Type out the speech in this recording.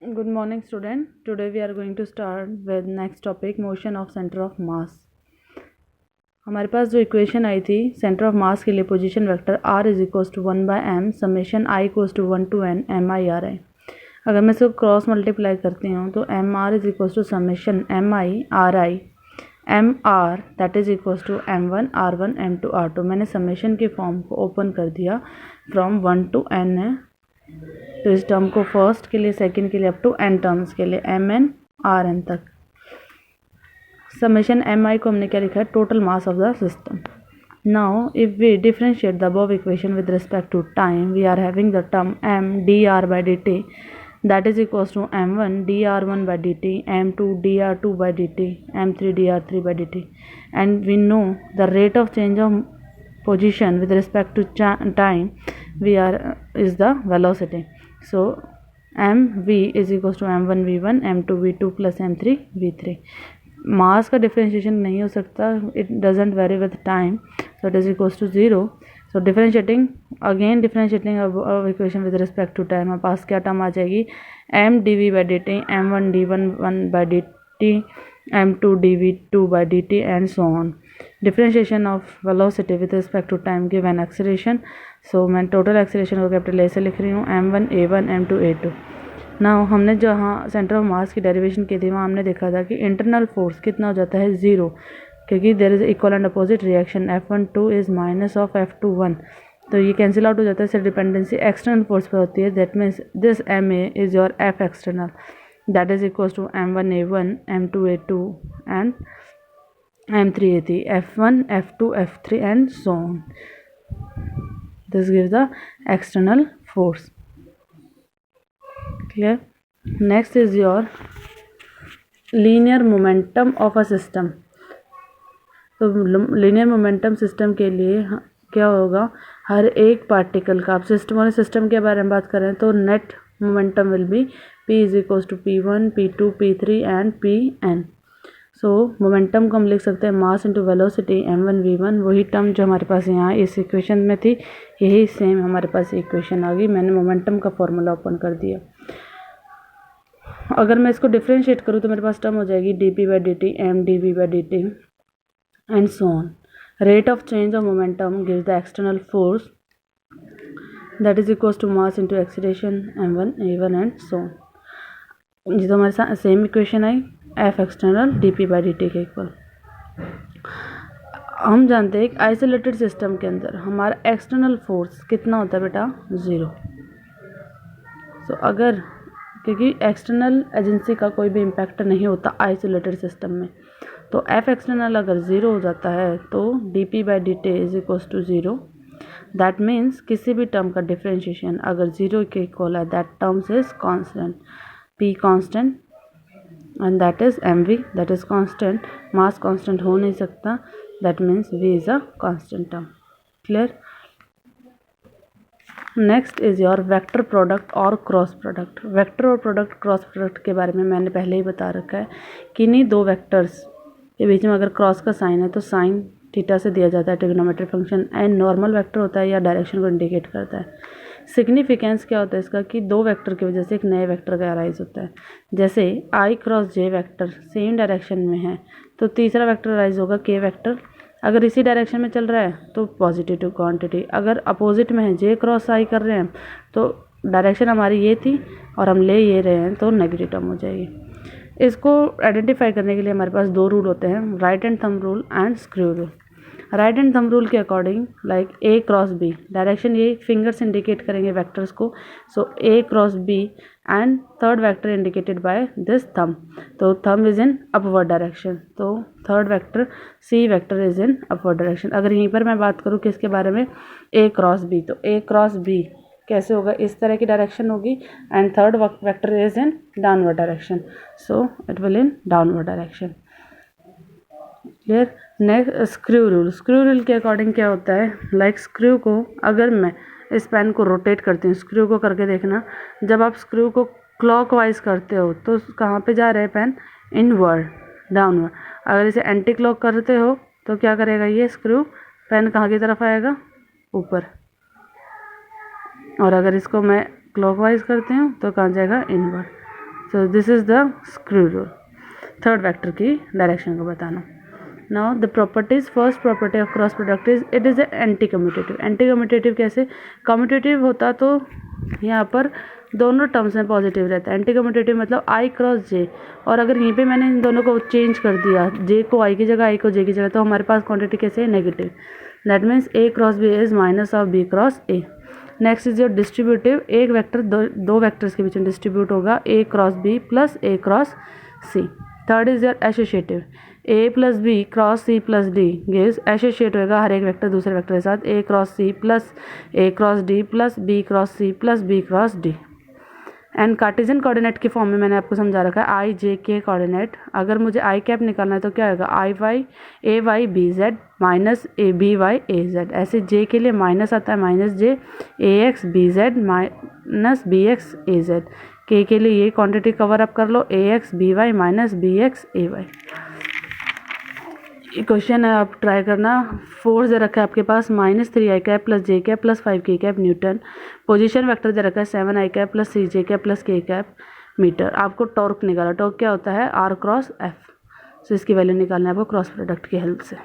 Good morning student. Today we are going to start with next topic motion of center of mass. हमारे पास जो equation आई थी centre of mass के लिए position vector r is equals to 1/m summation i इक्वल्स टू 1 to n mi/ri। अगर मैं इसको क्रॉस मल्टीप्लाई करती हूँ तो mr is equals to summation mi/ri mr that is equals to m1 r1 m2 r2। मैंने समेशन के फॉर्म को ओपन कर दिया फ्रॉम 1 to n है, तो इस टर्म को फर्स्ट के लिए, सेकंड के लिए, अप टू n टर्म्स के लिए mn rn तक। समेशन mi को हमने क्या लिखा है, total mass of the system. Now if we differentiate the above equation with respect to time, we are having the term m dr by dt that is equals to m1 dr1 by dt, m2 dr2 by dt, m3 dr3 by dt, and we know the rate of change of position with respect to time is the velocity. So mv is equals to m1 v1 m2 v2 plus m3 v3। Mass का differentiation नहीं हो सकता, it doesn't vary with time, so it is equals to 0। So differentiating अब equation with respect to time, हमारे पास क्या term आ जाएगी, m dv by dt, m1 d1 by dt, m2 dv2 by dt and so on। Differentiation of velocity with respect to time given acceleration. So मैं total acceleration को capital A से लिख रही हूँ, m1 a1 m2 a2। Now हमने जहाँ centre of mass की derivation की थी वहाँ हमने देखा था कि इंटरनल फोर्स कितना हो जाता है 0, क्योंकि there is equal and opposite reaction, F12 is minus of F21, तो ये कैंसिल आउट हो जाता है। सिर्फ डिपेंडेंसी एक्सटर्नल फोर्स पर होती है, that means this MA is your F external, that is equals to M1 A1 M2 A2 and M3 A3, F1 F2 F3 and so on. This gives the external force. Clear? Next is your linear momentum of a system. तो linear momentum system के लिए क्या होगा, हर एक particle का, आप system और सिस्टम के बारे में बात करें तो net momentum will be p is equals to p1 p2 p3 and pn। So momentum को हम लिख सकते हैं mass into velocity m1 v1, वही टर्म जो हमारे पास यहाँ इस इक्वेशन में थी, यही सेम हमारे पास इक्वेशन आ गई। मैंने मोमेंटम का फॉर्मूला ओपन कर दिया। अगर मैं इसको डिफरेंशिएट करूँ तो मेरे पास टर्म हो जाएगी dp by dt m dv by dt and so on. Rate of change of momentum gives the external force that is equals to mass into acceleration m1 a1 and so on. ये तो हमारे साथ same equation आई, f external dp by dt के equal. हम जानते हैं एक आइसोलेटेड सिस्टम के अंदर हमारा एक्सटर्नल फोर्स कितना होता है बेटा, 0। सो अगर, क्योंकि एक्सटर्नल एजेंसी का कोई भी इम्पैक्ट नहीं होता आइसोलेटेड सिस्टम में, तो f एक्सटर्नल अगर 0 हो जाता है तो dp by dt is equals to 0। That means किसी भी टर्म का डिफरेंशिएशन अगर 0 के इक्वल है, that terms is constant, p constant and that is mv, that is constant. Mass constant हो नहीं सकता, that means v is a constant term. Clear? Next is your vector product और cross product. Vector और product cross product के बारे में मैंने पहले ही बता रखा है कि इन्हीं दो वेक्टर्स के बीच में अगर क्रॉस का साइन है तो साइन थीटा से दिया जाता है trigonometric function, and normal vector होता है या डायरेक्शन को इंडिकेट करता है। सिग्निफिकेंस क्या होता है इसका कि दो वेक्टर की वजह से एक नए वेक्टर का अराइज होता है। जैसे i cross j vector same direction में है तो तीसरा वेक्टर अराइज होगा k वेक्टर। अगर इसी डायरेक्शन में चल रहा है तो पॉजिटिव टू क्वांटिटी, अगर अपोजिट में है j क्रॉस i कर रहे हैं तो डायरेक्शन हमारी ये थी और हम ले ये रहे हैं तो नेगेटिव टर्म हो जाएगी। इसको आइडेंटिफाई करने के लिए हमारे पास दो रूल होते हैं, right hand thumb rule and screw rule. Right hand thumb rule के according like a cross b, direction ये फिंगर से इंडिकेट करेंगे वेक्टर्स को, so a cross b and third vector indicated by this thumb, तो thumb is in upward direction, तो third vector c vector is in upward direction. अगर यहीं पर मैं बात करूँ किसके बारे में, a क्रॉस b, तो a क्रॉस b कैसे होगा, इस तरह की डायरेक्शन होगी and third vector is in downward direction, so it will in downward direction. Clear? Next screw rule. Screw rule के अकॉर्डिंग क्या होता है, लाइक स्क्रू को अगर मैं इस पेन को रोटेट करती हूँ, स्क्रू को करके देखना, जब आप स्क्रू को क्लॉकवाइज करते हो तो कहाँ पे जा रहा है पेन, इनवर्ड डाउनवर्ड। अगर इसे एंटी क्लॉक करते हो तो क्या करेगा ये स्क्रू, पेन कहाँ की तरफ आएगा, ऊपर। और अगर इसको मैं क्लॉकवाइज करती हूँ तो कहाँ जाएगा, inward. So this is the screw rule. Third vector की डायरेक्शन को बताना। Now the properties, first property of cross product is it is anti commutative. Anti commutative कैसे? कम्यूटेटिव होता तो यहाँ पर दोनों टर्म्स में पॉजिटिव रहता है। एंटी कम्यूटेटिव मतलब आई क्रॉस जे, और अगर यहीं पे मैंने इन दोनों को चेंज कर दिया, जे को आई की जगह, आई को जे की जगह, तो हमारे पास क्वांटिटी कैसे है? Negative. That means A cross B is minus of B cross A. Next is your distributive. एक वेक्टर दो वेक्टर्स के बीच में डिस्ट्रीब्यूट होगा, A cross B plus A cross C. Third is your associative. A plus B cross C plus D gives, associate होगा हर एक vector दूसरे वेक्टर के साथ, A cross C plus A cross D plus B cross C plus B cross D. And Cartesian coordinate के form में मैंने आपको समझा रखा है आई जे के कोऑर्डिनेट। अगर मुझे आई कैप निकालना है तो क्या होगा? I Y A Y B Z minus A B Y A Z. ऐसे जे के लिए माइनस आता है, minus J A X B Z minus B X A Z. के लिए ये क्वांटिटी कवर अप कर लो, A X B Y minus B X A Y. ये क्वेश्चन है, आप ट्राई करना। फोर्स दे रखा है आपके पास -3 I cap plus J cap plus 5 के कैप न्यूटन। पोजीशन वेक्टर दे रखा है 7 आई कैप प्लस 3 जे कैप प्लस के कैप मीटर। आपको टॉर्क निकाला, टॉर्क क्या होता है? Are cross F. सो इसकी वैल्यू निकालना है आपको क्रॉस प्रोडक्ट की हेल्प से।